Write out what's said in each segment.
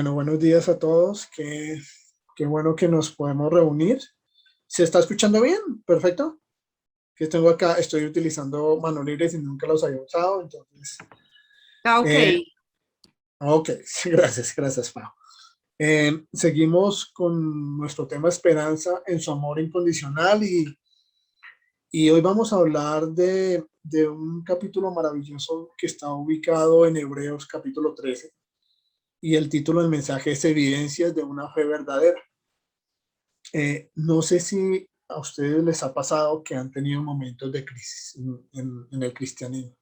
Bueno, buenos días a todos. Qué bueno que nos podemos reunir. ¿Se está escuchando bien? Perfecto. Que tengo acá, estoy utilizando manos libres y nunca los había usado, entonces, Ah, ok. eh, ok, sí, gracias, Pau. Seguimos con nuestro tema esperanza en su amor incondicional y hoy vamos a hablar de un capítulo maravilloso que está ubicado en Hebreos capítulo 13 y el título del mensaje es Evidencias de una fe verdadera. No sé si a ustedes les ha pasado que han tenido momentos de crisis en el cristianismo.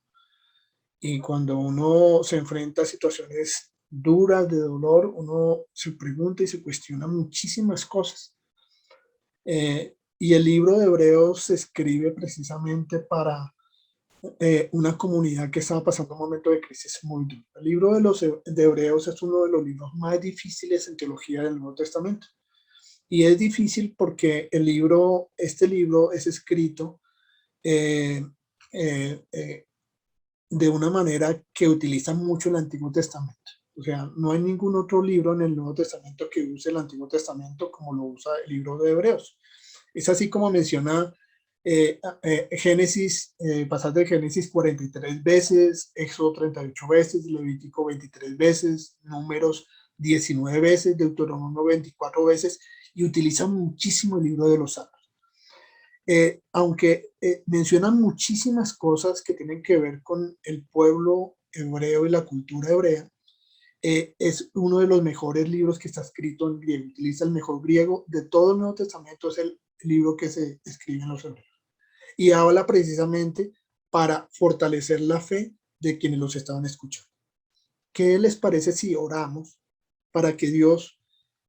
Y cuando uno se enfrenta a situaciones duras de dolor, uno se pregunta y se cuestiona muchísimas cosas. Y el libro de Hebreos se escribe precisamente para una comunidad que estaba pasando un momento de crisis muy duro. El libro de Hebreos es uno de los libros más difíciles en teología del Nuevo Testamento. Y es difícil porque este libro es escrito eh, eh, eh, de una manera que utiliza mucho el Antiguo Testamento. O sea, no hay ningún otro libro en el Nuevo Testamento que use el Antiguo Testamento como lo usa el libro de Hebreos. Es así como menciona Génesis, pasaje de Génesis 43 veces, Éxodo 38 veces, Levítico 23 veces, Números 19 veces, Deuteronomio 24 veces, y utiliza muchísimo el libro de los Salmos. Aunque mencionan muchísimas cosas que tienen que ver con el pueblo hebreo y la cultura hebrea, es uno de los mejores libros que está escrito en griego. Utiliza el mejor griego de todo el Nuevo Testamento, es el libro que se escribe en los hebreos. Y habla precisamente para fortalecer la fe de quienes los estaban escuchando. ¿Qué les parece si oramos para que Dios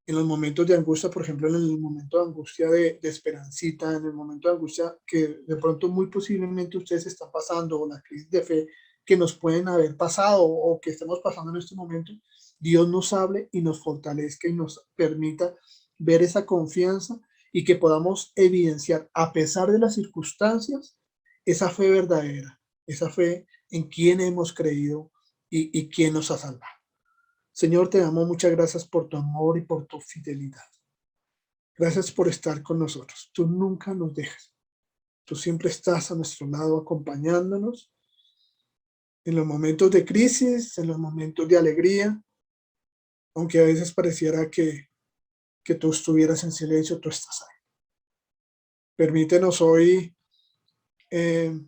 en los momentos de angustia, por ejemplo, en el momento de angustia de Esperancita, en el momento de angustia que de pronto muy posiblemente ustedes están pasando, o la crisis de fe que nos pueden haber pasado o que estemos pasando en este momento, Dios nos hable y nos fortalezca y nos permita ver esa confianza y que podamos evidenciar, a pesar de las circunstancias, esa fe verdadera, esa fe en quien hemos creído y quién nos ha salvado. Señor, te damos muchas gracias por tu amor y por tu fidelidad. Gracias por estar con nosotros. Tú nunca nos dejas. Tú siempre estás a nuestro lado acompañándonos en los momentos de crisis, en los momentos de alegría, aunque a veces pareciera que tú estuvieras en silencio, tú estás ahí. Permítenos hoy eh,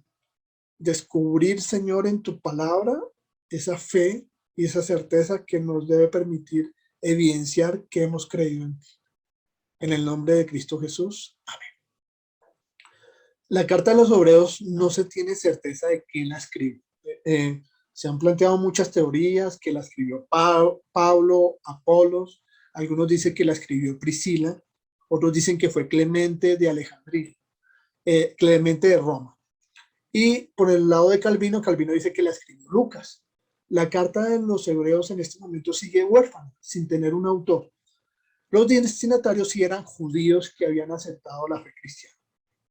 descubrir, Señor, en tu palabra esa fe y esa certeza que nos debe permitir evidenciar que hemos creído en ti. En el nombre de Cristo Jesús. La carta de los Hebreos no se tiene certeza de quién la escribe. Se han planteado muchas teorías, que la escribió Pablo, Apolos, algunos dicen que la escribió Priscila, otros dicen que fue Clemente de Alejandría, Clemente de Roma. Y por el lado de Calvino, Calvino dice que la escribió Lucas. La carta de los Hebreos en este momento sigue huérfana, sin tener un autor. Los destinatarios sí eran judíos que habían aceptado la fe cristiana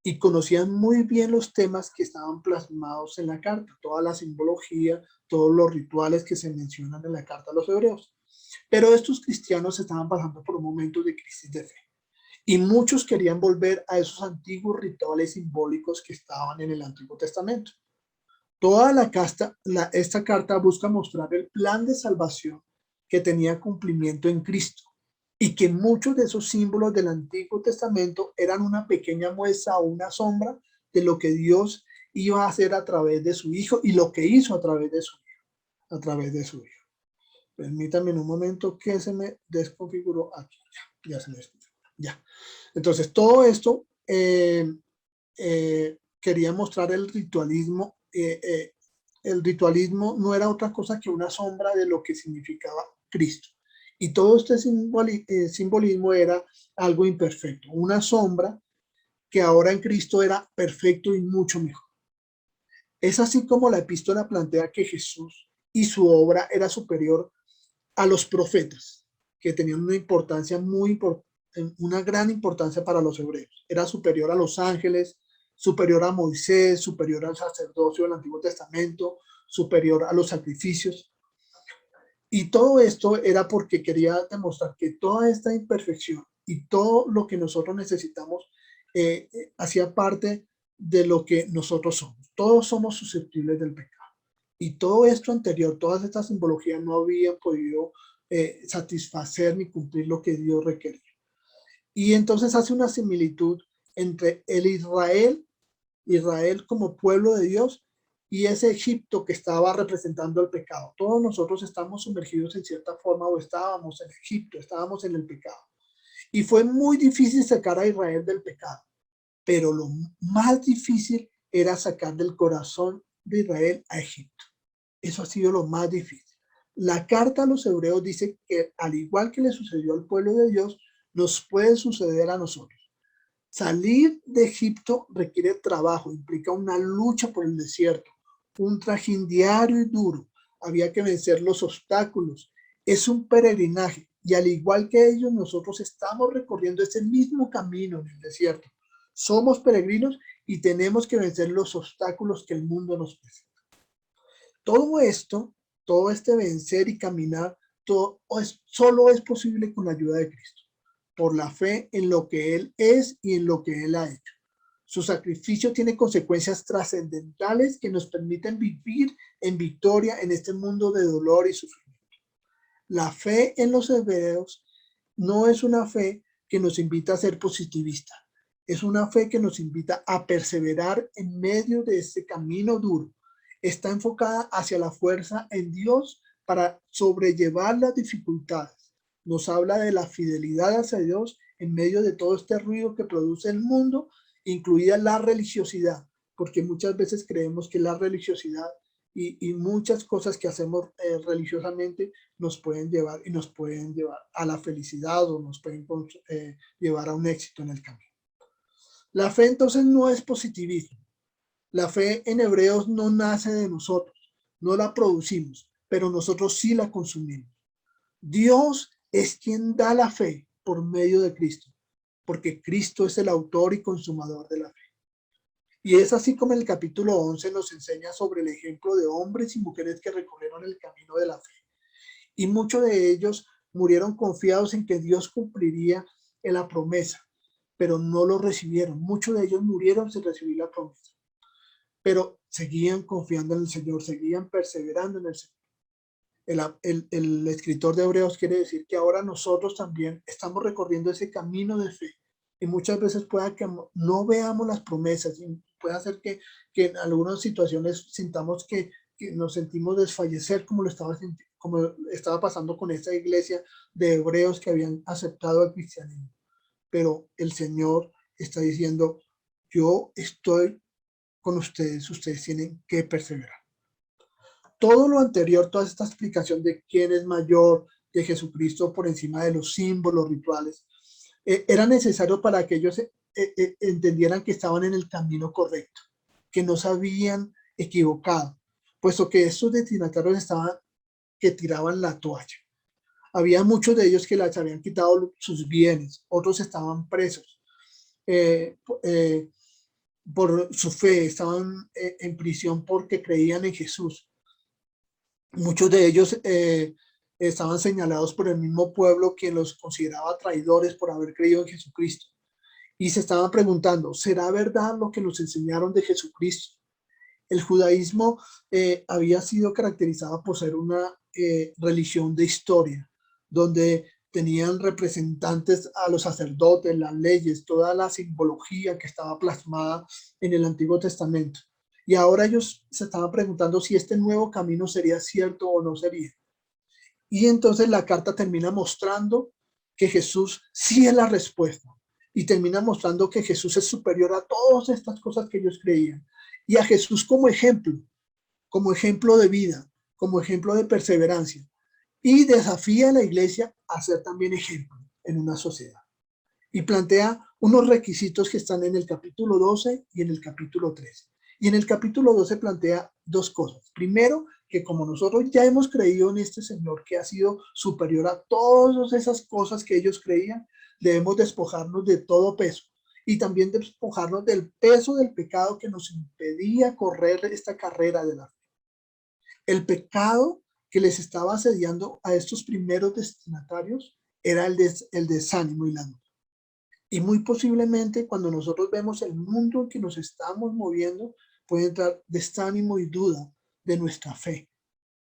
y conocían muy bien los temas que estaban plasmados en la carta, toda la simbología, todos los rituales que se mencionan en la carta a los hebreos. Pero estos cristianos estaban pasando por un momento de crisis de fe y muchos querían volver a esos antiguos rituales simbólicos que estaban en el Antiguo Testamento. Esta carta busca mostrar el plan de salvación que tenía cumplimiento en Cristo y que muchos de esos símbolos del Antiguo Testamento eran una pequeña muestra o una sombra de lo que Dios iba a hacer a través de su Hijo y lo que hizo a través de su Hijo, a través de su Hijo. Permítanme en un momento que se me desconfiguró aquí. Ya se me desconfiguró. Ya. Entonces, todo esto quería mostrar el ritualismo. El ritualismo no era otra cosa que una sombra de lo que significaba Cristo. Y todo este simbolismo era algo imperfecto, una sombra que ahora en Cristo era perfecto y mucho mejor. Es así como la epístola plantea que Jesús y su obra era superior a los profetas, que tenían una importancia una gran importancia para los hebreos. Era superior a los ángeles, superior a Moisés, superior al sacerdocio del Antiguo Testamento, superior a los sacrificios. Y todo esto era porque quería demostrar que toda esta imperfección y todo lo que nosotros necesitamos hacía parte de lo que nosotros somos. Todos somos susceptibles del pecado. Y todo esto anterior, todas estas simbologías no habían podido satisfacer ni cumplir lo que Dios requería. Y entonces hace una similitud entre el Israel como pueblo de Dios y ese Egipto que estaba representando el pecado. Todos nosotros estamos sumergidos en cierta forma o estábamos en Egipto, estábamos en el pecado. Y fue muy difícil sacar a Israel del pecado, pero lo más difícil era sacar del corazón de Israel a Egipto. Eso ha sido lo más difícil. La carta a los hebreos dice que al igual que le sucedió al pueblo de Dios, nos puede suceder a nosotros. Salir de Egipto requiere trabajo, implica una lucha por el desierto, un trajín diario y duro. Había que vencer los obstáculos. Es un peregrinaje y al igual que ellos, nosotros estamos recorriendo ese mismo camino en el desierto. Somos peregrinos y tenemos que vencer los obstáculos que el mundo nos presenta. Todo esto, todo este vencer y caminar, solo es posible con la ayuda de Cristo, por la fe en lo que Él es y en lo que Él ha hecho. Su sacrificio tiene consecuencias trascendentales que nos permiten vivir en victoria en este mundo de dolor y sufrimiento. La fe en los hebreos no es una fe que nos invita a ser positivista, es una fe que nos invita a perseverar en medio de este camino duro. Está enfocada hacia la fuerza en Dios para sobrellevar las dificultades. Nos habla de la fidelidad hacia Dios en medio de todo este ruido que produce el mundo, incluida la religiosidad, porque muchas veces creemos que la religiosidad y muchas cosas que hacemos religiosamente nos pueden llevar a la felicidad o nos pueden llevar a un éxito en el camino. La fe entonces no es positivismo. La fe en hebreos no nace de nosotros, no la producimos, pero nosotros sí la consumimos. Dios es quien da la fe por medio de Cristo, porque Cristo es el autor y consumador de la fe. Y es así como en el capítulo 11 nos enseña sobre el ejemplo de hombres y mujeres que recorrieron el camino de la fe. Y muchos de ellos murieron confiados en que Dios cumpliría en la promesa, pero no lo recibieron. Muchos de ellos murieron sin recibir la promesa, pero seguían confiando en el Señor, seguían perseverando en el Señor. El escritor de Hebreos quiere decir que ahora nosotros también estamos recorriendo ese camino de fe y muchas veces pueda que no veamos las promesas y puede hacer que en algunas situaciones sintamos que nos sentimos desfallecer como estaba pasando con esta iglesia de hebreos que habían aceptado el cristianismo. Pero el Señor está diciendo, yo estoy con ustedes, ustedes tienen que perseverar. Todo lo anterior, toda esta explicación de quién es mayor, de Jesucristo por encima de los símbolos rituales, era necesario para que ellos entendieran que estaban en el camino correcto, que no se habían equivocado, puesto que estos destinatarios estaban que tiraban la toalla. Había muchos de ellos que les habían quitado sus bienes, otros estaban presos por su fe, estaban en prisión porque creían en Jesús. Muchos de ellos estaban señalados por el mismo pueblo que los consideraba traidores por haber creído en Jesucristo. Y se estaban preguntando, ¿será verdad lo que nos enseñaron de Jesucristo? El judaísmo había sido caracterizado por ser una religión de historia, donde tenían representantes a los sacerdotes, las leyes, toda la simbología que estaba plasmada en el Antiguo Testamento. Y ahora ellos se estaban preguntando si este nuevo camino sería cierto o no sería. Y entonces la carta termina mostrando que Jesús sí es la respuesta. Y termina mostrando que Jesús es superior a todas estas cosas que ellos creían. Y a Jesús como ejemplo de vida, como ejemplo de perseverancia. Y desafía a la iglesia a ser también ejemplo en una sociedad. Y plantea unos requisitos que están en el capítulo 12 y en el capítulo 13. Y en el capítulo 12 plantea dos cosas. Primero, que como nosotros ya hemos creído en este Señor que ha sido superior a todas esas cosas que ellos creían, debemos despojarnos de todo peso y también despojarnos del peso del pecado que nos impedía correr esta carrera de la fe. El pecado que les estaba asediando a estos primeros destinatarios era el desánimo y la duda. Y muy posiblemente cuando nosotros vemos el mundo en que nos estamos moviendo, puede entrar desánimo y duda de nuestra fe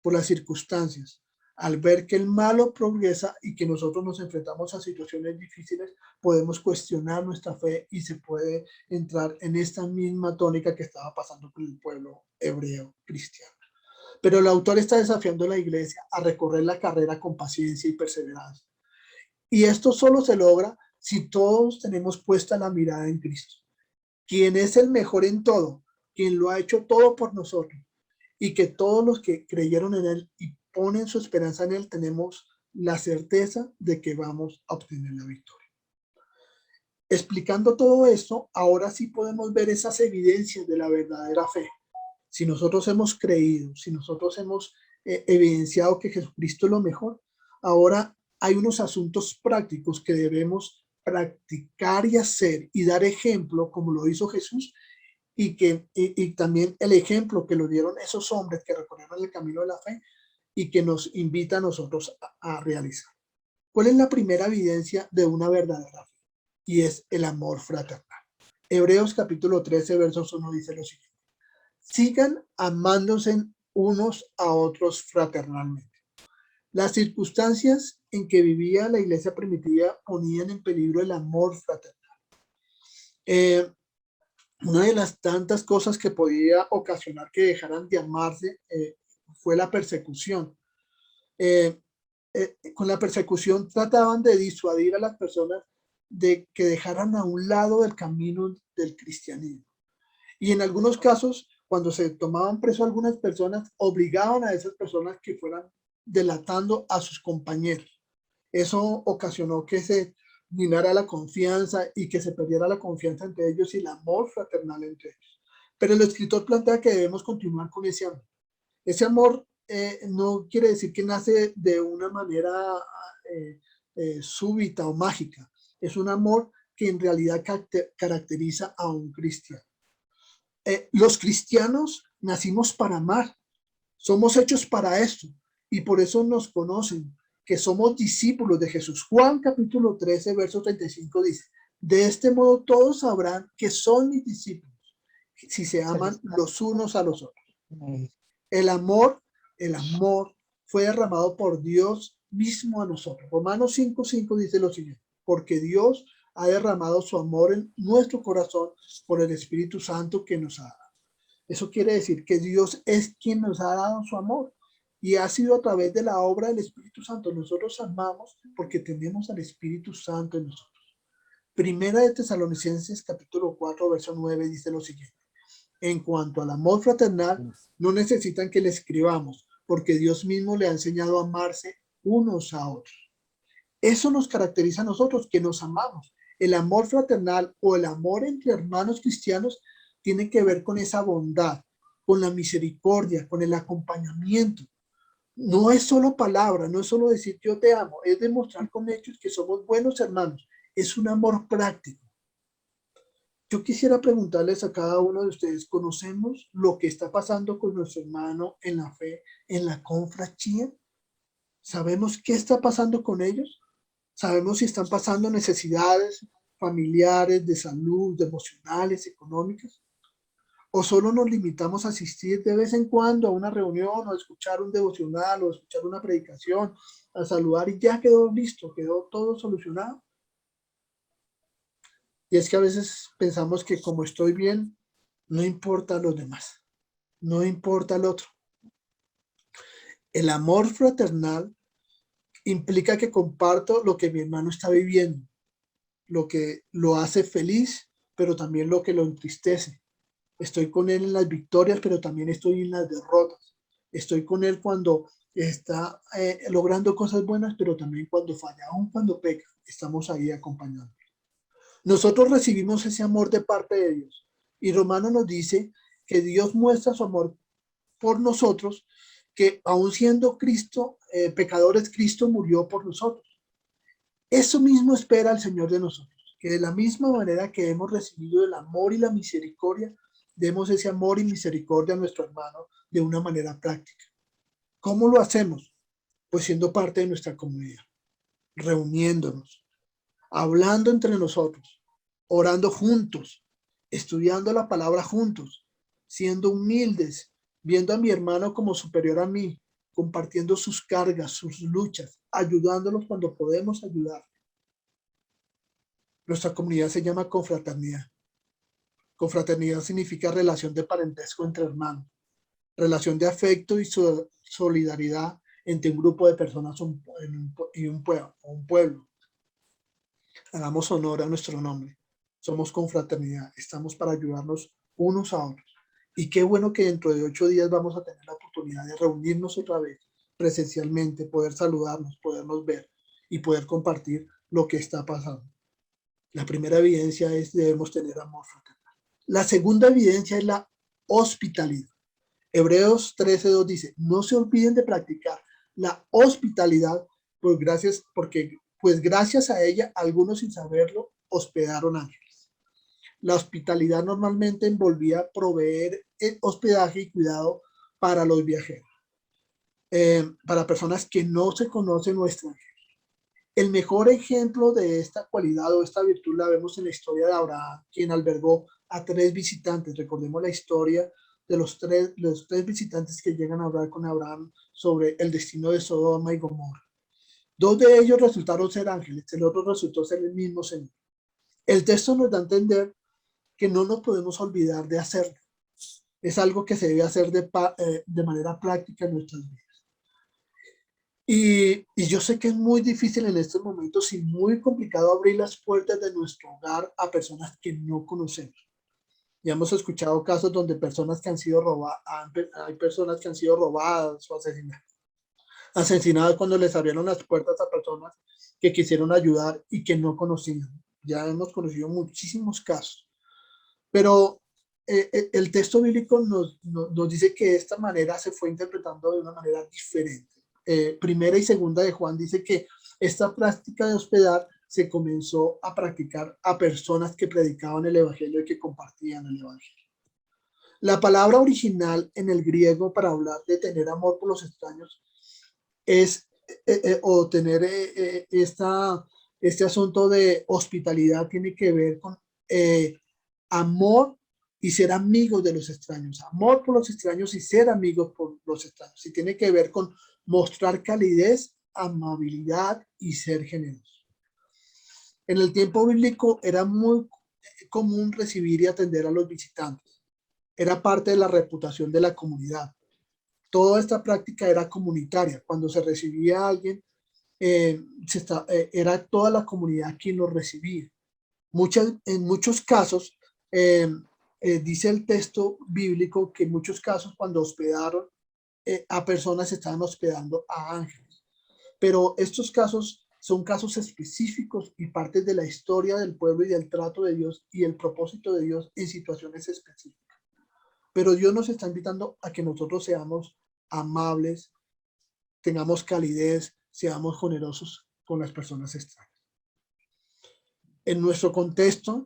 por las circunstancias. Al ver que el malo progresa y que nosotros nos enfrentamos a situaciones difíciles, podemos cuestionar nuestra fe y se puede entrar en esta misma tónica que estaba pasando con el pueblo hebreo cristiano. Pero el autor está desafiando a la iglesia a recorrer la carrera con paciencia y perseverancia. Y esto solo se logra si todos tenemos puesta la mirada en Cristo, quien es el mejor en todo, quien lo ha hecho todo por nosotros, y que todos los que creyeron en Él y ponen su esperanza en Él, tenemos la certeza de que vamos a obtener la victoria. Explicando todo esto, ahora sí podemos ver esas evidencias de la verdadera fe. Si nosotros hemos creído, si nosotros hemos evidenciado que Jesucristo es lo mejor, ahora hay unos asuntos prácticos que debemos practicar y hacer y dar ejemplo como lo hizo Jesús y también el ejemplo que lo dieron esos hombres que recorrieron el camino de la fe y que nos invita a nosotros a realizar. ¿Cuál es la primera evidencia de una verdadera fe? Y es el amor fraternal. Hebreos capítulo 13, versos 1 dice lo siguiente: sigan amándose unos a otros fraternalmente. Las circunstancias en que vivía la iglesia primitiva ponían en peligro el amor fraternal. Una de las tantas cosas que podía ocasionar que dejaran de amarse fue la persecución. Con la persecución trataban de disuadir a las personas de que dejaran a un lado del camino del cristianismo. Y en algunos casos, cuando se tomaban preso algunas personas, obligaban a esas personas que fueran delatando a sus compañeros. Eso ocasionó que se minara la confianza y que se perdiera la confianza entre ellos y el amor fraternal entre ellos. Pero el escritor plantea que debemos continuar con ese amor. Ese amor no quiere decir que nace de una manera súbita o mágica. Es un amor que en realidad caracteriza a un cristiano. Los cristianos nacimos para amar, somos hechos para esto y por eso nos conocen, que somos discípulos de Jesús. Juan capítulo 13, verso 35 dice: de este modo todos sabrán que son mis discípulos, si se aman los unos a los otros. El amor fue derramado por Dios mismo a nosotros. Romanos 5:5 dice lo siguiente: porque Dios ha derramado su amor en nuestro corazón por el Espíritu Santo que nos ha dado. Eso quiere decir que Dios es quien nos ha dado su amor y ha sido a través de la obra del Espíritu Santo. Nosotros amamos porque tenemos al Espíritu Santo en nosotros. Primera de Tesalonicenses capítulo 4, verso 9 dice lo siguiente: en cuanto al amor fraternal, no necesitan que le escribamos, porque Dios mismo le ha enseñado a amarse unos a otros. Eso nos caracteriza a nosotros, que nos amamos. El amor fraternal o el amor entre hermanos cristianos tiene que ver con esa bondad, con la misericordia, con el acompañamiento. No es solo palabra, no es solo decir yo te amo, es demostrar con hechos que somos buenos hermanos. Es un amor práctico. Yo quisiera preguntarles a cada uno de ustedes: ¿conocemos lo que está pasando con nuestro hermano en la fe, en la confraternidad? ¿Sabemos qué está pasando con ellos? ¿Sabemos si están pasando necesidades familiares, de salud, de emocionales, económicas? ¿O solo nos limitamos a asistir de vez en cuando a una reunión o a escuchar un devocional o a escuchar una predicación, a saludar y ya quedó listo, quedó todo solucionado? Y es que a veces pensamos que como estoy bien, no importa a los demás, no importa el otro. El amor fraternal implica que comparto lo que mi hermano está viviendo, lo que lo hace feliz, pero también lo que lo entristece. Estoy con él en las victorias, pero también estoy en las derrotas. Estoy con él cuando está logrando cosas buenas, pero también cuando falla, aun cuando peca, estamos ahí acompañando. Nosotros recibimos ese amor de parte de Dios. Y Romano nos dice que Dios muestra su amor por nosotros, que aun siendo Cristo, pecadores, Cristo murió por nosotros. Eso mismo espera el Señor de nosotros, que de la misma manera que hemos recibido el amor y la misericordia, demos ese amor y misericordia a nuestro hermano de una manera práctica. ¿Cómo lo hacemos? Pues siendo parte de nuestra comunidad, reuniéndonos, hablando entre nosotros, orando juntos, estudiando la palabra juntos, siendo humildes, viendo a mi hermano como superior a mí, compartiendo sus cargas, sus luchas, ayudándolos cuando podemos ayudar. Nuestra comunidad se llama confraternidad. Confraternidad significa relación de parentesco entre hermanos, relación de afecto y solidaridad entre un grupo de personas y un pueblo. Hagamos honor a nuestro nombre. Somos confraternidad. Estamos para ayudarnos unos a otros. Y qué bueno que dentro de 8 días vamos a tener la oportunidad de reunirnos otra vez presencialmente, poder saludarnos, podernos ver y poder compartir lo que está pasando. La primera evidencia es debemos tener amor fraternal. La segunda evidencia es la hospitalidad. Hebreos 13:2 dice, no se olviden de practicar la hospitalidad, porque gracias a ella, algunos sin saberlo, hospedaron ángeles. La hospitalidad normalmente envolvía proveer hospedaje y cuidado para los viajeros, para personas que no se conocen o extranjeros. El mejor ejemplo de esta cualidad o esta virtud la vemos en la historia de Abraham, quien albergó a 3 visitantes. Recordemos la historia de los tres visitantes que llegan a hablar con Abraham sobre el destino de Sodoma y Gomorra. 2 de ellos resultaron ser ángeles, el otro resultó ser el mismo Señor. El texto nos da a entender que no nos podemos olvidar de hacerlo. Es algo que se debe hacer de manera práctica en nuestras vidas. Y yo sé que es muy difícil en estos momentos y muy complicado abrir las puertas de nuestro hogar a personas que no conocemos. Ya hemos escuchado casos donde personas que han sido robadas, hay personas que han sido robadas o asesinadas cuando les abrieron las puertas a personas que quisieron ayudar y que no conocían. Ya hemos conocido muchísimos casos. Pero el texto bíblico nos dice que esta manera se fue interpretando de una manera diferente. Primera y segunda de Juan dice que esta práctica de hospedar se comenzó a practicar a personas que predicaban el evangelio y que compartían el evangelio. La palabra original en el griego para hablar de tener amor por los extraños es o tener este asunto de hospitalidad tiene que ver con amor y ser amigos de los extraños, amor por los extraños y ser amigos por los extraños. Y tiene que ver con mostrar calidez, amabilidad y ser generoso. En el tiempo bíblico era muy común recibir y atender a los visitantes. Era parte de la reputación de la comunidad. Toda esta práctica era comunitaria. Cuando se recibía a alguien, era toda la comunidad quien lo recibía. En muchos casos, dice el texto bíblico que en muchos casos cuando hospedaron a personas estaban hospedando a ángeles. Pero estos casos son casos específicos y partes de la historia del pueblo y del trato de Dios y el propósito de Dios en situaciones específicas. Pero Dios nos está invitando a que nosotros seamos amables, tengamos calidez, seamos generosos con las personas extrañas. En nuestro contexto,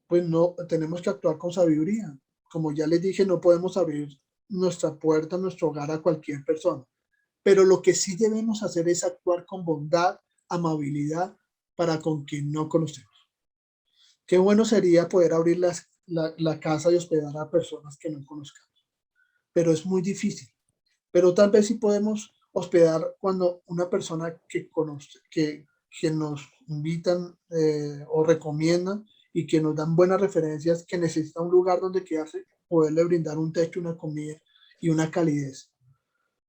pues no tenemos que actuar con sabiduría. Como ya les dije, no podemos abrir nuestra puerta, nuestro hogar a cualquier persona. Pero lo que sí debemos hacer es actuar con bondad, amabilidad para con quien no conocemos. Qué bueno sería poder abrir la casa y hospedar a personas que no conozcamos. Pero es muy difícil. Pero tal vez sí podemos hospedar cuando una persona que conoce, que nos invitan o recomiendan y que nos dan buenas referencias, que necesita un lugar donde quedarse, poderle brindar un techo, una comida y una calidez.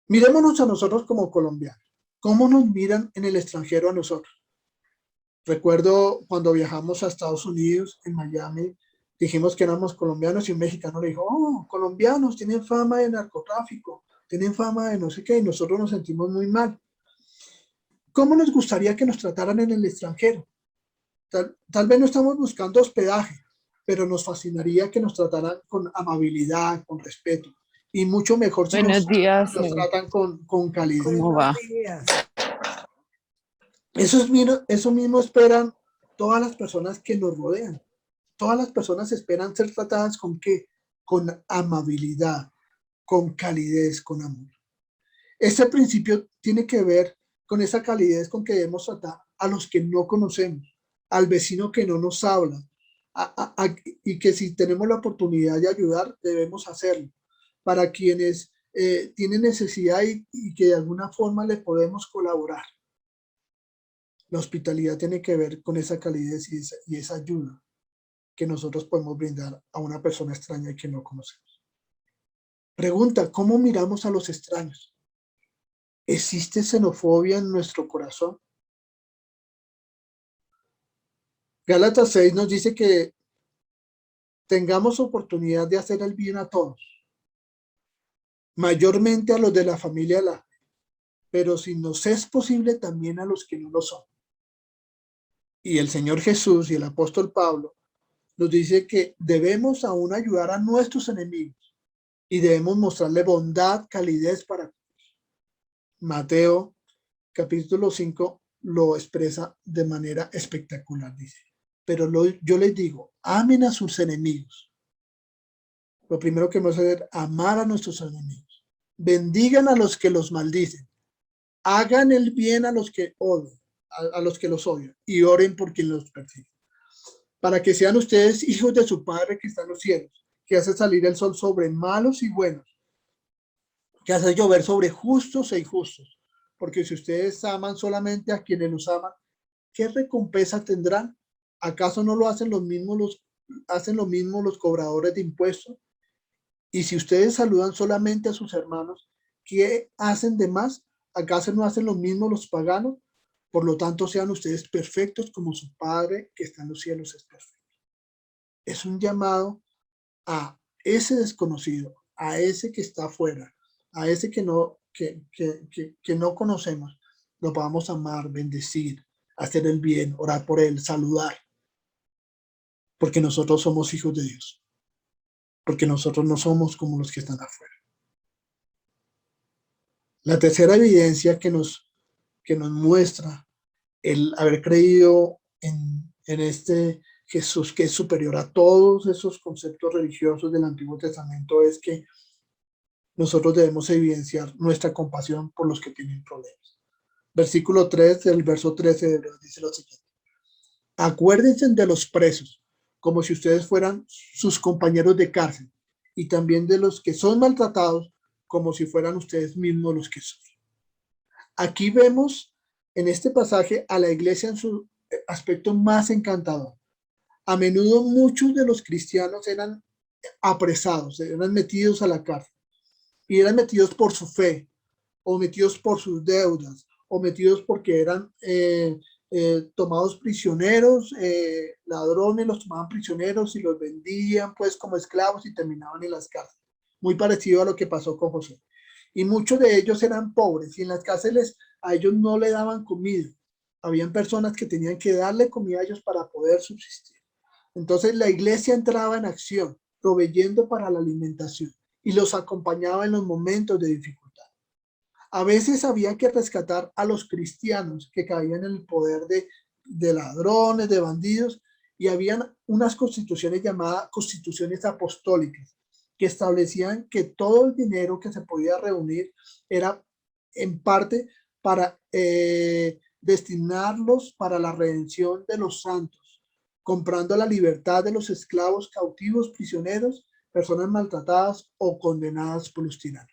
Mirémonos a nosotros como colombianos. ¿Cómo nos miran en el extranjero a nosotros? Recuerdo cuando viajamos a Estados Unidos, en Miami, dijimos que éramos colombianos y un mexicano le dijo, oh, colombianos tienen fama de narcotráfico, tienen fama de no sé qué, y nosotros nos sentimos muy mal. ¿Cómo nos gustaría que nos trataran en el extranjero? Tal vez no estamos buscando hospedaje, pero nos fascinaría que nos trataran con amabilidad, con respeto, y mucho mejor si Buenos días, nos tratan con calidez. ¿cómo va? Eso mismo esperan todas las personas que nos rodean. Todas las personas esperan ser tratadas ¿con qué? Con amabilidad, con calidez, con amor. Este principio tiene que ver con esa calidez con que debemos tratar a los que no conocemos, al vecino que no nos habla, y que si tenemos la oportunidad de ayudar, debemos hacerlo. Para quienes tienen necesidad y que de alguna forma le podemos colaborar. La hospitalidad tiene que ver con esa calidez y esa ayuda que nosotros podemos brindar a una persona extraña y que no conocemos. Pregunta, ¿cómo miramos a los extraños? ¿Existe xenofobia en nuestro corazón? Gálatas 6 nos dice que tengamos oportunidad de hacer el bien a todos, mayormente a los de la familia de la fe, pero si nos es posible también a los que no lo son. Y el Señor Jesús y el apóstol Pablo nos dice que debemos aún ayudar a nuestros enemigos y debemos mostrarle bondad, calidez para todos. Mateo capítulo 5 lo expresa de manera espectacular, dice. Pero yo les digo, amen a sus enemigos. Lo primero que vamos a hacer es amar a nuestros enemigos. Bendigan a los que los maldicen. Hagan el bien a los que odian, a los que los odian, y oren por quien los persigue. Para que sean ustedes hijos de su Padre que está en los cielos, que hace salir el sol sobre malos y buenos, que hace llover sobre justos e injustos. Porque si ustedes aman solamente a quienes los aman, ¿qué recompensa tendrán? ¿Acaso no lo hacen hacen lo mismo los cobradores de impuestos? Y si ustedes saludan solamente a sus hermanos, ¿qué hacen de más? ¿Acaso no hacen lo mismo los paganos? Por lo tanto, sean ustedes perfectos como su Padre que está en los cielos es perfecto. Es un llamado a ese desconocido, a ese que está afuera, a ese que no conocemos. Lo podamos amar, bendecir, hacer el bien, orar por él, saludar, porque nosotros somos hijos de Dios, porque nosotros no somos como los que están afuera. La tercera evidencia que nos muestra el haber creído en este Jesús que es superior a todos esos conceptos religiosos del Antiguo Testamento es que nosotros debemos evidenciar nuestra compasión por los que tienen problemas. Versículo 3 del verso 13 de Hebreos dice lo siguiente. Acuérdense de los presos, como si ustedes fueran sus compañeros de cárcel, y también de los que son maltratados, como si fueran ustedes mismos los que sufren. Aquí vemos en este pasaje a la iglesia en su aspecto más encantador. A menudo muchos de los cristianos eran apresados, eran metidos a la cárcel, y eran metidos por su fe, o metidos por sus deudas, o metidos porque eran tomados prisioneros, ladrones los tomaban prisioneros y los vendían pues como esclavos y terminaban en las cárceles. Muy parecido a lo que pasó con José. Y muchos de ellos eran pobres y en las cárceles a ellos no le daban comida. Habían personas que tenían que darle comida a ellos para poder subsistir. Entonces la iglesia entraba en acción, proveyendo para la alimentación y los acompañaba en los momentos de dificultad. A veces había que rescatar a los cristianos que caían en el poder de ladrones, de bandidos, y habían unas constituciones llamadas constituciones apostólicas, que establecían que todo el dinero que se podía reunir era en parte para destinarlos para la redención de los santos, comprando la libertad de los esclavos cautivos, prisioneros, personas maltratadas o condenadas por los tiranos.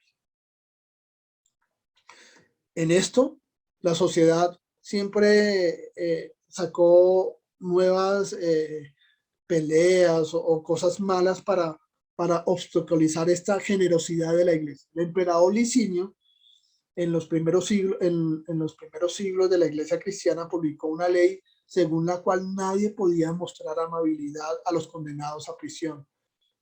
En esto, la sociedad siempre sacó nuevas peleas o cosas malas para obstaculizar esta generosidad de la iglesia. El emperador Licinio, en los primeros siglos de la iglesia cristiana, publicó una ley según la cual nadie podía mostrar amabilidad a los condenados a prisión,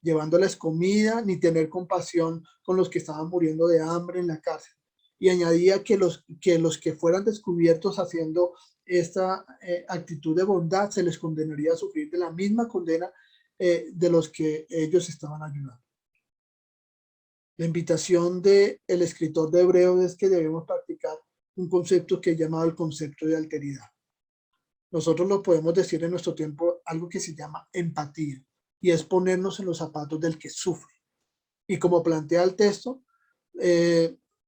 llevándoles comida ni tener compasión con los que estaban muriendo de hambre en la cárcel. Y añadía que los que fueran descubiertos haciendo esta actitud de bondad se les condenaría a sufrir de la misma condena de los que ellos estaban ayudando. La invitación del escritor de Hebreos es que debemos practicar un concepto que he llamado el concepto de alteridad. Nosotros lo podemos decir en nuestro tiempo algo que se llama empatía, y es ponernos en los zapatos del que sufre. Y como plantea el texto,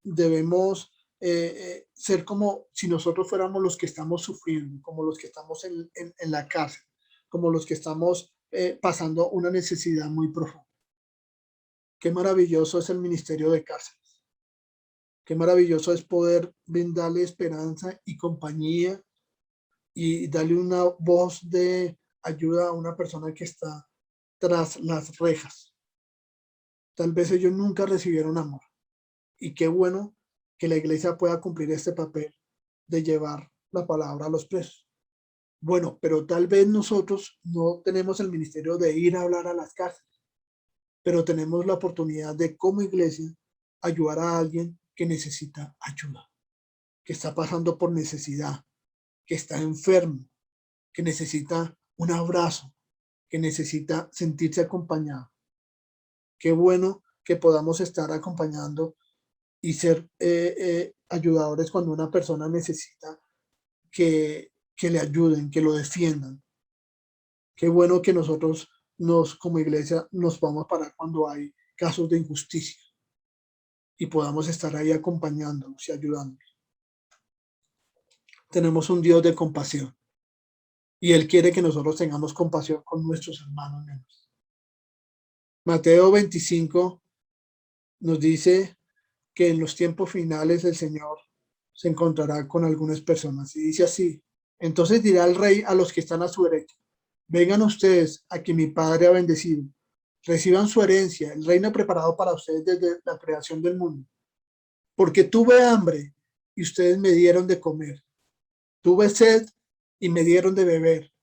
debemos ser como si nosotros fuéramos los que estamos sufriendo, como los que estamos en la cárcel, como los que estamos pasando una necesidad muy profunda. Qué maravilloso es el ministerio de cárceles. Qué maravilloso es poder brindarle esperanza y compañía y darle una voz de ayuda a una persona que está tras las rejas. Tal vez ellos nunca recibieron amor. Y qué bueno que la iglesia pueda cumplir este papel de llevar la palabra a los presos. Bueno, pero tal vez nosotros no tenemos el ministerio de ir a hablar a las cárceles, pero tenemos la oportunidad de, como iglesia, ayudar a alguien que necesita ayuda, que está pasando por necesidad, que está enfermo, que necesita un abrazo, que necesita sentirse acompañado. Qué bueno que podamos estar acompañando y ser ayudadores cuando una persona necesita que le ayuden, que lo defiendan. Qué bueno que nosotros como iglesia nos vamos a parar cuando hay casos de injusticia y podamos estar ahí acompañándonos y ayudándonos. Tenemos un Dios de compasión y Él quiere que nosotros tengamos compasión con nuestros hermanos menos. Mateo 25 nos dice que en los tiempos finales el Señor se encontrará con algunas personas y dice así: entonces dirá el rey a los que están a su derecha: vengan ustedes a que mi Padre ha bendecido, reciban su herencia, el reino preparado para ustedes desde la creación del mundo. Porque tuve hambre y ustedes me dieron de comer, tuve sed y me dieron de beber,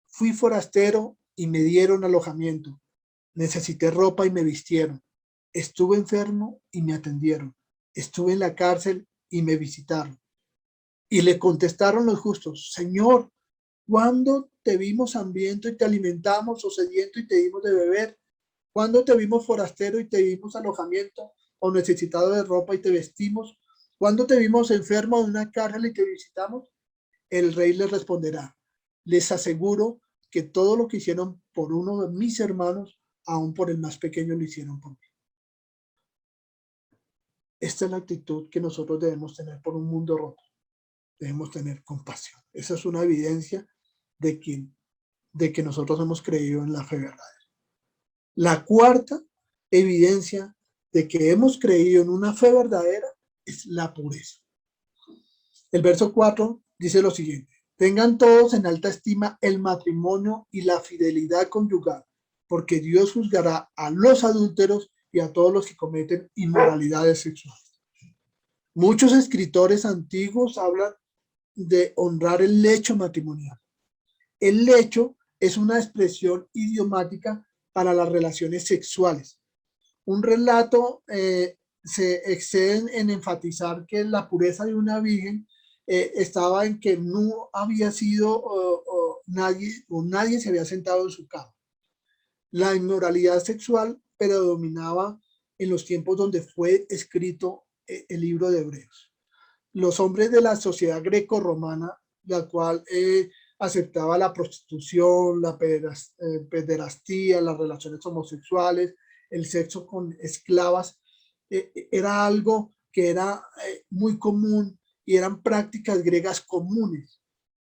fui forastero y me dieron alojamiento, necesité ropa y me vistieron, estuve enfermo y me atendieron, estuve en la cárcel y me visitaron. Y le contestaron los justos: Señor, ¿cuándo te vimos hambriento y te alimentamos, o sediento y te dimos de beber? ¿Cuándo te vimos forastero y te dimos alojamiento, o necesitado de ropa y te vestimos? ¿Cuándo te vimos enfermo de una cárcel y te visitamos? El rey les responderá: les aseguro que todo lo que hicieron por uno de mis hermanos, aún por el más pequeño lo hicieron por mí. Esta es la actitud que nosotros debemos tener por un mundo roto. Debemos tener compasión. Esa es una evidencia de que nosotros hemos creído en la fe verdadera. La cuarta evidencia de que hemos creído en una fe verdadera es la pureza. El verso 4 dice lo siguiente: tengan todos en alta estima el matrimonio y la fidelidad conyugal, porque Dios juzgará a los adúlteros y a todos los que cometen inmoralidades sexuales. Muchos escritores antiguos hablan de honrar el lecho matrimonial. El lecho es una expresión idiomática para las relaciones sexuales. Un relato se excede en enfatizar que la pureza de una virgen estaba en que no había sido nadie se había sentado en su cama. La inmoralidad sexual predominaba en los tiempos donde fue escrito el libro de Hebreos. Los hombres de la sociedad greco-romana, la cual aceptaba la prostitución, la pederastía, las relaciones homosexuales, el sexo con esclavas, era algo que era muy común y eran prácticas griegas comunes.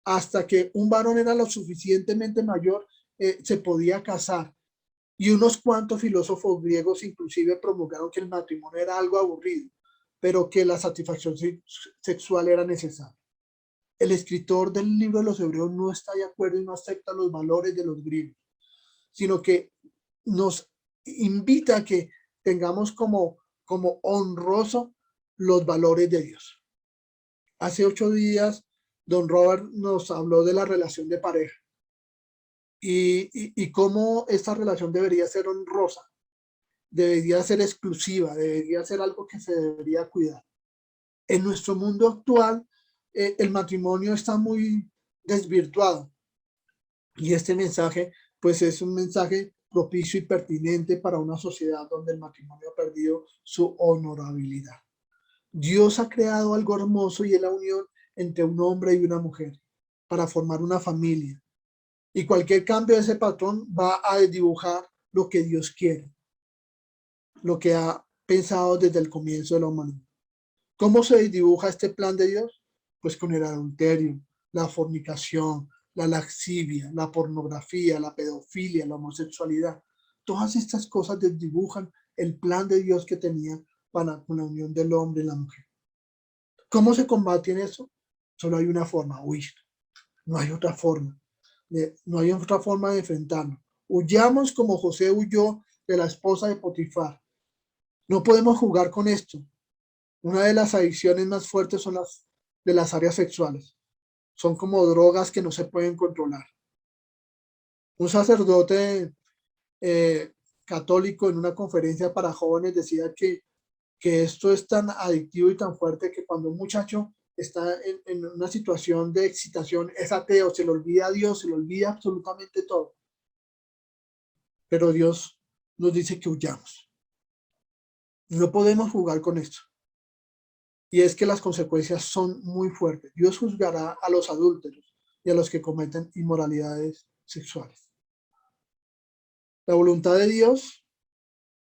Hasta que un varón era lo suficientemente mayor, se podía casar. Y unos cuantos filósofos griegos inclusive promulgaron que el matrimonio era algo aburrido, pero que la satisfacción sexual era necesaria. El escritor del libro de los Hebreos no está de acuerdo y no acepta los valores de los griegos, sino que nos invita a que tengamos como honroso los valores de Dios. Hace 8 días, don Robert nos habló de la relación de pareja y cómo esta relación debería ser honrosa, debería ser exclusiva, debería ser algo que se debería cuidar. En nuestro mundo actual, el matrimonio está muy desvirtuado y este mensaje pues es un mensaje propicio y pertinente para una sociedad donde el matrimonio ha perdido su honorabilidad. Dios ha creado algo hermoso y es la unión entre un hombre y una mujer para formar una familia, y cualquier cambio de ese patrón va a dibujar lo que Dios quiere, lo que ha pensado desde el comienzo de la humanidad. ¿Cómo se dibuja este plan de Dios? Pues con el adulterio, la fornicación, la lascivia, la pornografía, la pedofilia, la homosexualidad. Todas estas cosas desdibujan el plan de Dios que tenía para con la unión del hombre y la mujer. ¿Cómo se combate en eso? Solo hay una forma, huir. No hay otra forma. No hay otra forma de enfrentarlo. Huyamos como José huyó de la esposa de Potifar. No podemos jugar con esto. Una de las adicciones más fuertes son las de las áreas sexuales. Son como drogas que no se pueden controlar. Un sacerdote católico en una conferencia para jóvenes decía que esto es tan adictivo y tan fuerte que cuando un muchacho está en una situación de excitación, es ateo, se le olvida a Dios, se le olvida absolutamente todo. Pero Dios nos dice que huyamos. No podemos jugar con esto. Y es que las consecuencias son muy fuertes. Dios juzgará a los adúlteros y a los que cometen inmoralidades sexuales. La voluntad de Dios,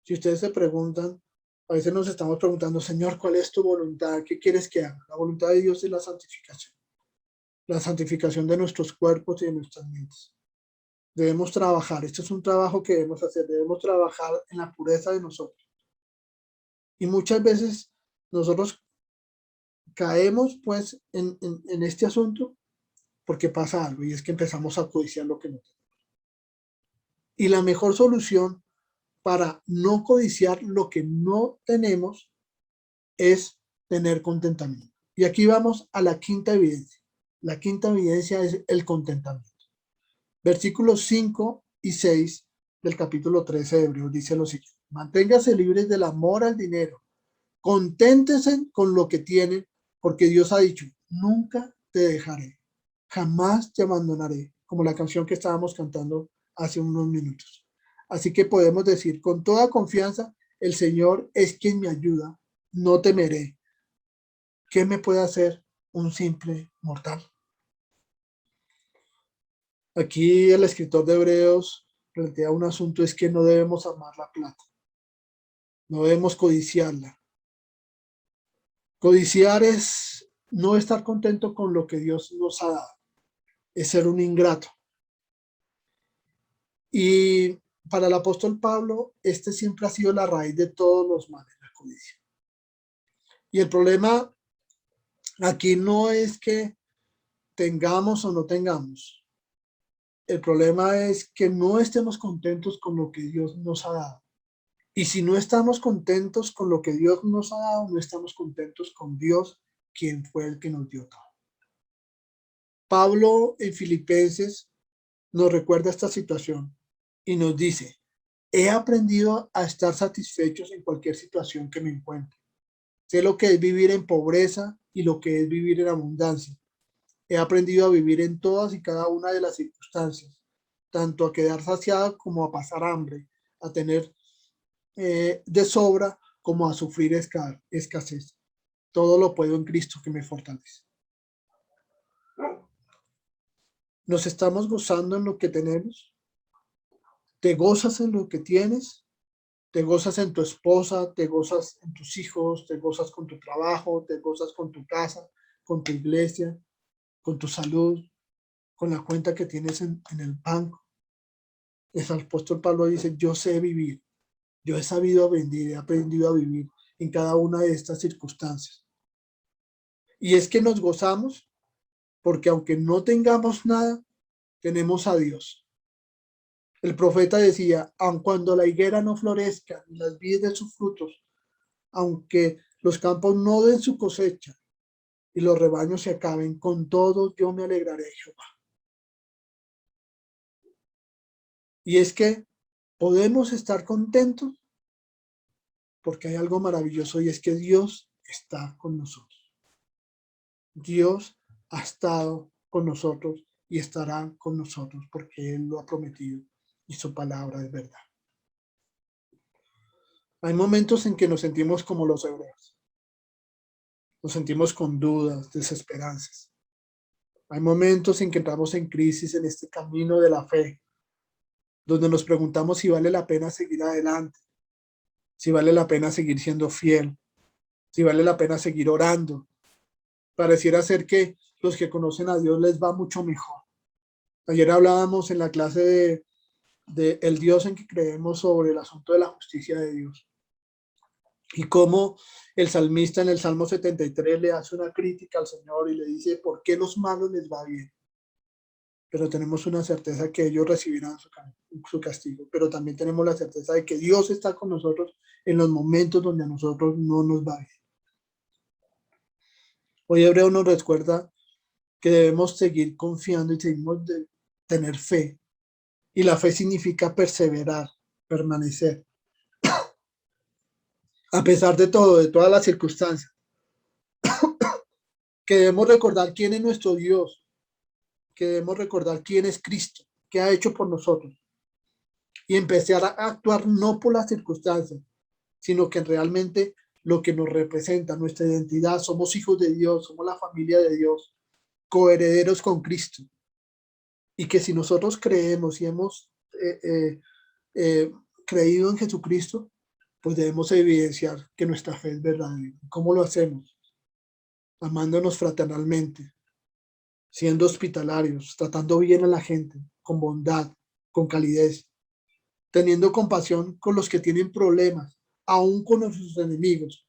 si ustedes se preguntan, a veces nos estamos preguntando, Señor, ¿cuál es tu voluntad? ¿Qué quieres que haga? La voluntad de Dios es la santificación de nuestros cuerpos y de nuestras mentes. Debemos trabajar, esto es un trabajo que debemos hacer, debemos trabajar en la pureza de nosotros. Y muchas veces nosotros caemos pues en este asunto porque pasa algo y es que empezamos a codiciar lo que no tenemos. Y la mejor solución para no codiciar lo que no tenemos es tener contentamiento. Y aquí vamos a la quinta evidencia. La quinta evidencia es el contentamiento. Versículos 5 y 6 del capítulo 13 de Hebreos dice lo siguiente: manténgase libres del amor al dinero, conténtense con lo que tienen, porque Dios ha dicho, nunca te dejaré, jamás te abandonaré, como la canción que estábamos cantando hace unos minutos. Así que podemos decir con toda confianza, el Señor es quien me ayuda, no temeré. ¿Qué me puede hacer un simple mortal? Aquí el escritor de Hebreos plantea un asunto, es que no debemos amar la plata, no debemos codiciarla. Codiciar es no estar contento con lo que Dios nos ha dado, es ser un ingrato. Y para el apóstol Pablo, este siempre ha sido la raíz de todos los males, la codicia. Y el problema aquí no es que tengamos o no tengamos. El problema es que no estemos contentos con lo que Dios nos ha dado. Y si no estamos contentos con lo que Dios nos ha dado, no estamos contentos con Dios, quien fue el que nos dio todo. Pablo en Filipenses nos recuerda esta situación y nos dice, he aprendido a estar satisfechos en cualquier situación que me encuentre. Sé lo que es vivir en pobreza y lo que es vivir en abundancia. He aprendido a vivir en todas y cada una de las circunstancias, tanto a quedar saciado como a pasar hambre, a tener de sobra como a sufrir escasez. Todo lo puedo en Cristo que me fortalece. ¿Nos estamos gozando en lo que tenemos? ¿Te gozas en lo que tienes? ¿Te gozas en tu esposa? ¿Te gozas en tus hijos? ¿Te gozas con tu trabajo? ¿Te gozas con tu casa? ¿Con tu iglesia? ¿Con tu salud? ¿Con la cuenta que tienes en el banco? El apóstol Pablo dice, yo sé vivir. Yo he sabido vivir, he aprendido a vivir en cada una de estas circunstancias. Y es que nos gozamos porque aunque no tengamos nada, tenemos a Dios. El profeta decía, aun cuando la higuera no florezca, ni las vides den sus frutos, aunque los campos no den su cosecha y los rebaños se acaben, con todo yo me alegraré, Jehová. Y es que podemos estar contentos porque hay algo maravilloso y es que Dios está con nosotros. Dios ha estado con nosotros y estará con nosotros porque Él lo ha prometido y su palabra es verdad. Hay momentos en que nos sentimos como los hebreos. Nos sentimos con dudas, desesperanzas. Hay momentos en que entramos en crisis en este camino de la fe, donde nos preguntamos si vale la pena seguir adelante, si vale la pena seguir siendo fiel. si vale la pena seguir orando. Pareciera ser que los que conocen a Dios les va mucho mejor. Ayer hablábamos en la clase de el Dios en que creemos sobre el asunto de la justicia de Dios. Y cómo el salmista en el Salmo 73 le hace una crítica al Señor y le dice, ¿por qué los malos les va bien? Pero tenemos una certeza que ellos recibirán su castigo. Pero también tenemos la certeza de que Dios está con nosotros en los momentos donde a nosotros no nos va bien. Hoy Hebreo nos recuerda que debemos seguir confiando y seguimos de tener fe. Y la fe significa perseverar, permanecer. A pesar de todo, de todas las circunstancias, que debemos recordar quién es nuestro Dios, que debemos recordar quién es Cristo, qué ha hecho por nosotros. Y empezar a actuar no por las circunstancias, sino que realmente lo que nos representa, nuestra identidad, somos hijos de Dios, somos la familia de Dios, coherederos con Cristo. Y que si nosotros creemos y hemos creído en Jesucristo, pues debemos evidenciar que nuestra fe es verdadera. ¿Cómo lo hacemos? Amándonos fraternalmente, siendo hospitalarios, tratando bien a la gente, con bondad, con calidez, teniendo compasión con los que tienen problemas, aún con nuestros enemigos,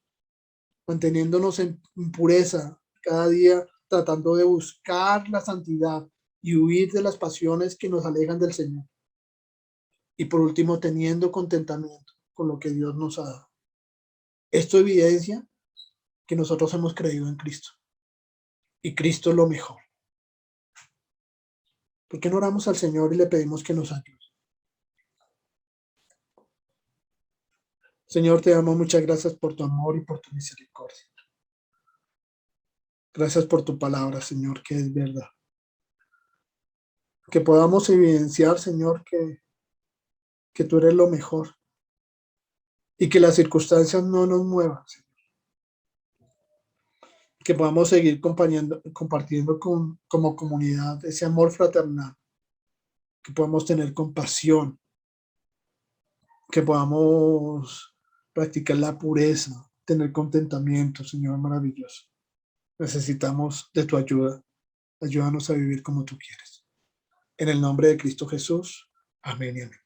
manteniéndonos en pureza cada día, tratando de buscar la santidad y huir de las pasiones que nos alejan del Señor. Y por último, teniendo contentamiento con lo que Dios nos ha dado. Esto evidencia que nosotros hemos creído en Cristo. Y Cristo es lo mejor. ¿Por qué no oramos al Señor y le pedimos que nos ayude? Señor, te amo, muchas gracias por tu amor y por tu misericordia. Gracias por tu palabra, Señor, que es verdad. Que podamos evidenciar, Señor, que tú eres lo mejor y que las circunstancias no nos muevan, Señor. Que podamos seguir compartiendo como comunidad ese amor fraternal, que podamos tener compasión, que podamos practicar la pureza, tener contentamiento, Señor maravilloso. Necesitamos de tu ayuda. Ayúdanos a vivir como tú quieres. En el nombre de Cristo Jesús. Amén y amén.